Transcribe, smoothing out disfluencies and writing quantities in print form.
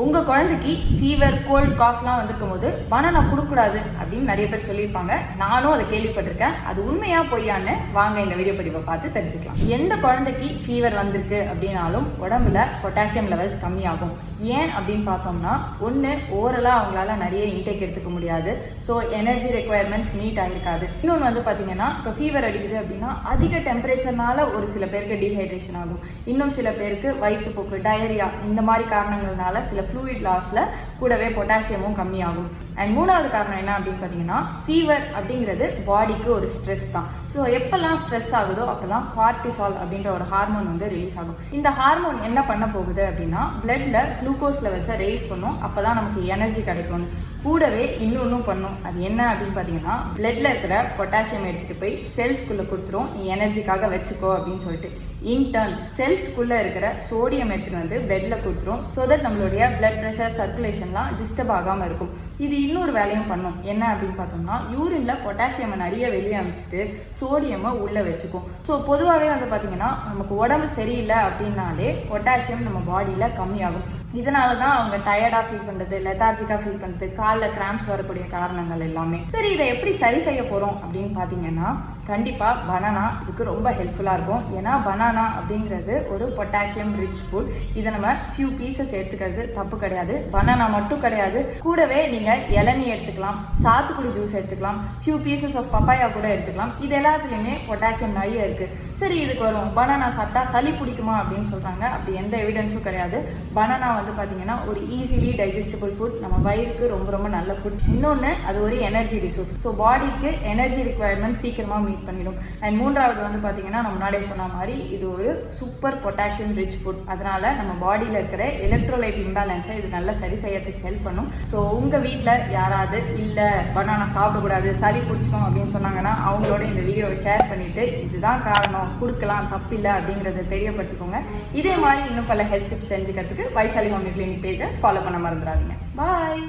உங்கள் குழந்தைக்கு fever gold காஃப்லாம் வந்திருக்கும் போது பனானா கொடுக்கூடாது அப்படின்னு நிறைய பேர் சொல்லியிருப்பாங்க. நானும் அதை கேள்விப்பட்டிருக்கேன். அது உண்மையா பொய்யான்னு வாங்க இந்த வீடியோ பதிவை பார்த்து தெரிஞ்சுக்கலாம். எந்த குழந்தைக்கு ஃபீவர் வந்திருக்கு அப்படின்னாலும் உடம்புல பொட்டாசியம் லெவல்ஸ் கம்மியாகும். ஏன் அப்படின்னு பார்த்தோம்னா, ஒன்று ஓரலாக அவங்களால நிறைய இன்டேக் எடுத்துக்க முடியாது. ஸோ எனர்ஜி ரெக்குவயர்மெண்ட்ஸ் மீட் ஆகிருக்காது. இன்னொன்று வந்து பார்த்தீங்கன்னா, இப்போ ஃபீவர் அடிக்குது அப்படின்னா அதிக டெம்பரேச்சர்னால ஒரு சில பேருக்கு டீஹைட்ரேஷன் ஆகும். இன்னும் சில பேருக்கு வயிற்றுப்போக்கு, டயரியா இந்த மாதிரி காரணங்கள்னால சில ஃப்ளூயிட் லாஸில் கூடவே பொட்டாசியமும் கம்மியாகும். அண்ட் மூணாவது காரணம் என்ன அப்படின்னு பார்த்தீங்கன்னா, ஃபீவர் அப்படிங்கிறது பாடிக்கு ஒரு ஸ்ட்ரெஸ் தான். ஸோ எப்போல்லாம் ஸ்ட்ரெஸ் ஆகுதோ அப்போல்லாம் கார்டிசால் அப்படின்ற ஒரு ஹார்மோன் வந்து ரிலீஸ் ஆகும். இந்த ஹார்மோன் என்ன பண்ண போகுது அப்படின்னா, பிளட்ல குளுக்கோஸ் லெவல்ஸை ரேஸ் பண்ணும். அப்போ தான் நமக்கு எனர்ஜி கிடைக்கும்னு. கூடவே இன்னொன்றும் பண்ணும். அது என்ன அப்படின்னு பார்த்தீங்கன்னா, பிளட்ல இருக்கிற பொட்டாசியம் எடுத்துகிட்டு போய் செல்ஸ்குள்ளே கொடுத்துரும். நீ எனர்ஜிக்காக வச்சுக்கோ அப்படின்னு சொல்லிட்டு. இன்டர்ன் செல்ஸ்குள்ளே இருக்கிற சோடியம் எடுத்துகிட்டு வந்து பிளட்ல கொடுத்துரும். ஸோ தட் நம்மளுடைய பிளட் ப்ரெஷர், சர்க்குலேஷன்லாம் டிஸ்டர்ப் ஆகாமல் இருக்கும். இது இன்னொரு வேலையும் பண்ணும். என்ன அப்படின்னு பார்த்தோம்னா, யூரின்ல பொட்டாசியம் நிறைய வெளியே அனுப்பிச்சிட்டு சோடியமை உள்ளே வச்சுக்கும். ஸோ பொதுவாகவே வந்து பார்த்தீங்கன்னா, நமக்கு உடம்பு சரியில்லை அப்படின்னாலே பொட்டாசியம் நம்ம பாடியில் கம்மியாகும். இதனால தான் அவங்க டயர்டாக ஃபீல் பண்ணுறது, லெத்தார்ஜிக்காக ஃபீல் பண்ணுறது, காலில் கிராம்ஸ் வரக்கூடிய காரணங்கள் எல்லாமே. சரி, இதை எப்படி சரி செய்ய போகிறோம் அப்படின்னு பார்த்தீங்கன்னா, கண்டிப்பாக பனானா இதுக்கு ரொம்ப ஹெல்ப்ஃபுல்லாக இருக்கும். ஏன்னா பனானா அப்படிங்கிறது ஒரு பொட்டாசியம் ரிச் ஃபுட். இதை நம்ம ஃபியூ பீசஸ் எடுத்துக்கிறது தப்பு கிடையாது. பனானா மட்டும் கிடையாது, கூடவே நீங்கள் இளநீ எடுத்துக்கலாம், சாத்துக்குடி ஜூஸ் எடுத்துக்கலாம், ஃபியூ பீசஸ் ஆஃப் பப்பாயா கூட எடுத்துக்கலாம். இது எல்லாத்துலேயுமே பொட்டாசியம் நிறைய இருக்குது. சரி, இதுக்கு வரும் பனானா சாப்பிட்டா சளி பிடிக்குமா அப்படின்னு சொல்கிறாங்க. அப்படி எந்த எவிடன்ஸும் கிடையாது. பனானா வந்து பார்த்தீங்கன்னா ஒரு ஈஸிலி டைஜஸ்டபிள் ஃபுட். நம்ம வயிறுக்கு ரொம்ப ரொம்ப நல்ல ஃபுட். இன்னொன்று, அது ஒரு எனர்ஜி ரிசோர்ஸ். ஸோ பாடிக்கு எனர்ஜி ரிக்வயர்மெண்ட் சீக்கிரமாக மீட் பண்ணிடும். அண்ட் மூன்றாவது வந்து பார்த்தீங்கன்னா, நம்ம முன்னாடியே சொன்ன மாதிரி இது ஒரு சூப்பர் பொட்டாசியம் ரிச் ஃபுட். அதனால நம்ம பாடியில் இருக்கிற எலக்ட்ரோலைட் இம்பேலன்ஸை இது நல்லா சரி செய்யறதுக்கு ஹெல்ப் பண்ணும். ஸோ உங்கள் வீட்டில் யாராவது இல்லை பனானா சாப்பிடக்கூடாது, சளி பிடிச்சிடும் அப்படின்னு சொன்னாங்கன்னா, அவங்களோட இந்த வீடியோவை ஷேர் பண்ணிவிட்டு இதுதான் காரணம், கொடுக்கலாம், தப்பில்லை அப்படிங்கிறத தெரியப்படுத்திக்கோங்க. இதே மாதிரி இன்னும் பல ஹெல்த் டிப்ஸ் தெரிஞ்சுக்கிறதுக்கு வைஷாலி ஹோம் கிளினிக் பேஜை ஃபாலோ பண்ண மறந்துடாதீங்க. பாய்.